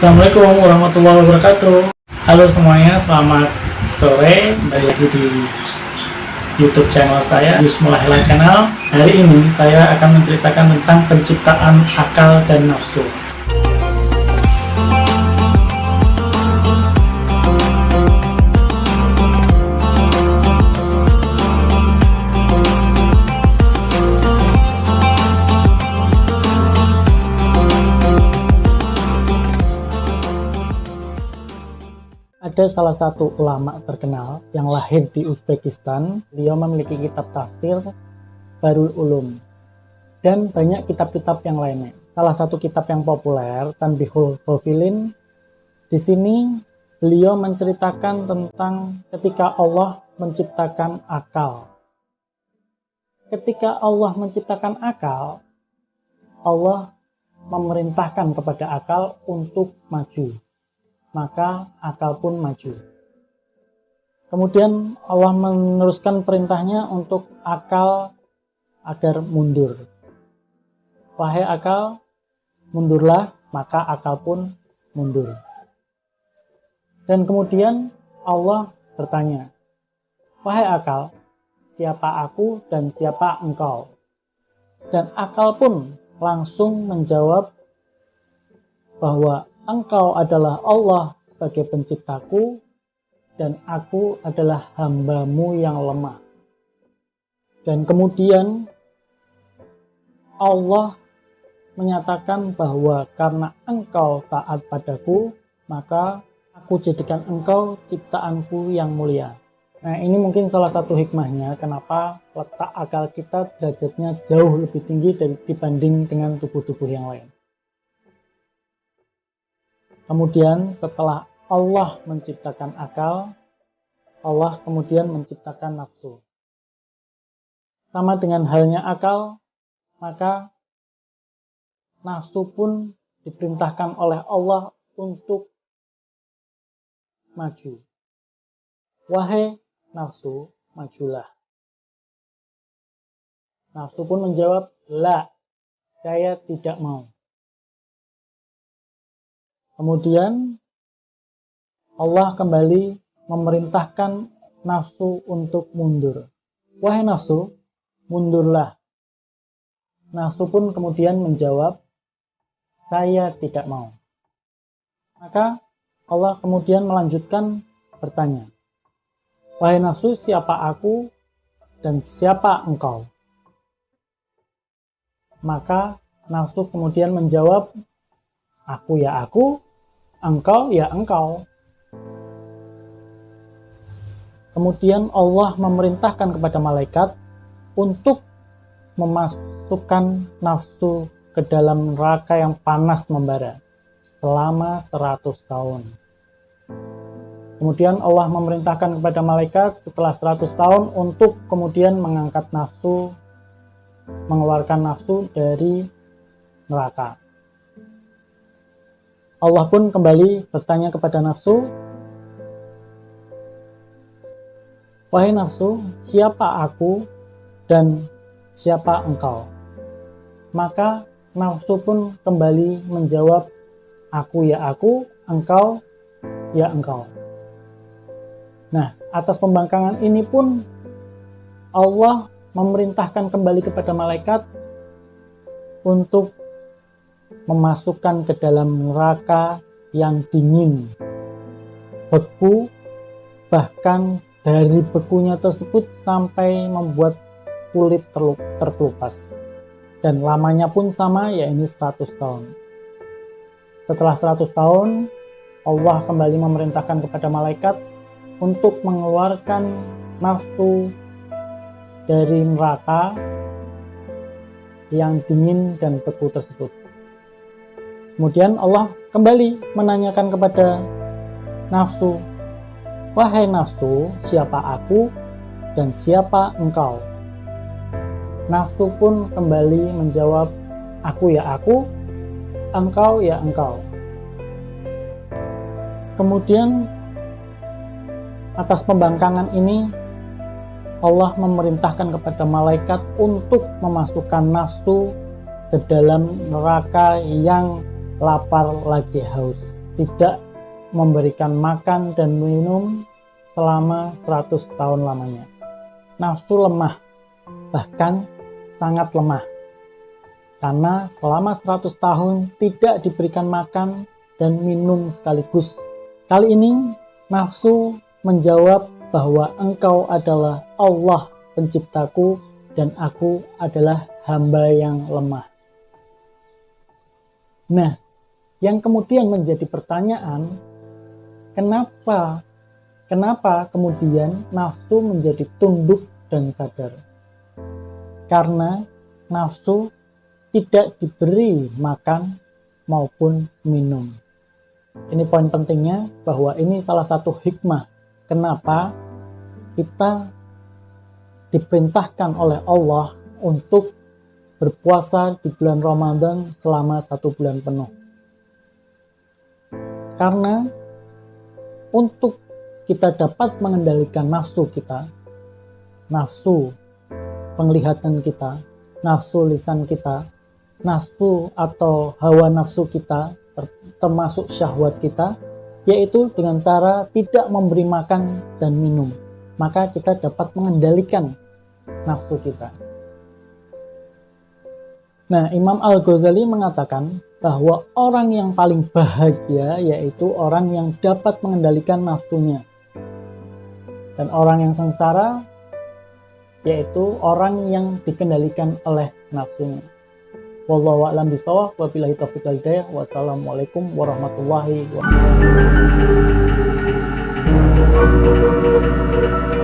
Assalamualaikum warahmatullahi wabarakatuh. Halo semuanya, selamat sore. Kembali lagi di YouTube channel saya, Yusmulahila Channel. Hari ini saya akan menceritakan tentang penciptaan akal dan nafsu. Ada salah satu ulama terkenal yang lahir di Uzbekistan. Beliau memiliki kitab tafsir Bahrul Ulum dan banyak kitab-kitab yang lainnya. Salah satu kitab yang populer, Tanbihul Ghafilin. Di sini beliau menceritakan tentang ketika Allah menciptakan akal. Ketika Allah menciptakan akal, Allah memerintahkan kepada akal untuk maju. Maka akal pun maju. Kemudian Allah meneruskan perintahnya untuk akal agar mundur. Wahai akal, mundurlah, maka akal pun mundur. Dan kemudian Allah bertanya, wahai akal, siapa aku dan siapa engkau? Dan akal pun langsung menjawab bahwa engkau adalah Allah sebagai penciptaku dan aku adalah hambamu yang lemah. Dan kemudian Allah menyatakan bahwa karena engkau taat padaku, maka aku jadikan engkau ciptaanku yang mulia. Nah, ini mungkin salah satu hikmahnya kenapa letak akal kita derajatnya jauh lebih tinggi dibanding dengan tubuh-tubuh yang lain. Kemudian setelah Allah menciptakan akal, Allah kemudian menciptakan nafsu. Sama dengan halnya akal, maka nafsu pun diperintahkan oleh Allah untuk maju. Wahai nafsu, majulah. Nafsu pun menjawab, la, saya tidak mau. Kemudian Allah kembali memerintahkan nafsu untuk mundur. Wahai nafsu, mundurlah. Nafsu pun kemudian menjawab, saya tidak mau. Maka Allah kemudian melanjutkan bertanya, wahai nafsu, siapa aku dan siapa engkau? Maka nafsu kemudian menjawab, aku ya aku, engkau ya engkau. Kemudian Allah memerintahkan kepada malaikat untuk memasukkan nafsu ke dalam neraka yang panas membara selama 100 tahun. Kemudian Allah memerintahkan kepada malaikat setelah 100 tahun untuk kemudian mengangkat nafsu, mengeluarkan nafsu dari neraka. Allah pun kembali bertanya kepada nafsu, wahai nafsu, siapa aku dan siapa engkau? Maka nafsu pun kembali menjawab, aku ya aku, engkau ya engkau. Nah, atas pembangkangan ini pun Allah memerintahkan kembali kepada malaikat untuk memasukkan ke dalam neraka yang dingin, beku, bahkan dari bekunya tersebut sampai membuat kulit terkelupas. Dan lamanya pun sama, yaitu 100 tahun. Setelah 100 tahun, Allah kembali memerintahkan kepada malaikat untuk mengeluarkan nafsu dari neraka yang dingin dan beku tersebut. Kemudian Allah kembali menanyakan kepada nafsu, wahai nafsu, siapa aku dan siapa engkau? Nafsu pun kembali menjawab, aku ya aku, engkau ya engkau. Kemudian atas pembangkangan ini Allah memerintahkan kepada malaikat untuk memasukkan nafsu ke dalam neraka yang lapar lagi haus. tidak memberikan makan dan minum selama 100 tahun lamanya. Nafsu lemah, bahkan sangat lemah. Karena selama 100 tahun tidak diberikan makan dan minum sekaligus. Kali ini nafsu menjawab bahwa engkau adalah Allah penciptaku dan aku adalah hamba yang lemah. Nah, yang kemudian menjadi pertanyaan, kenapa kemudian nafsu menjadi tunduk dan sadar? Karena nafsu tidak diberi makan maupun minum. Ini poin pentingnya, bahwa ini salah satu hikmah kenapa kita diperintahkan oleh Allah untuk berpuasa di bulan Ramadan selama 1 bulan penuh. Karena untuk kita dapat mengendalikan nafsu kita, nafsu penglihatan kita, nafsu lisan kita, nafsu atau hawa nafsu kita, termasuk syahwat kita, yaitu dengan cara tidak memberi makan dan minum. Maka kita dapat mengendalikan nafsu kita. Nah, Imam Al-Ghazali mengatakan bahwa orang yang paling bahagia yaitu orang yang dapat mengendalikan nafsunya. Dan orang yang sengsara yaitu orang yang dikendalikan oleh nafsunya. Wallahu a'lam bishawab, wabillahi taufiq wal hidayah. Wassalamualaikum warahmatullahi wabarakatuh.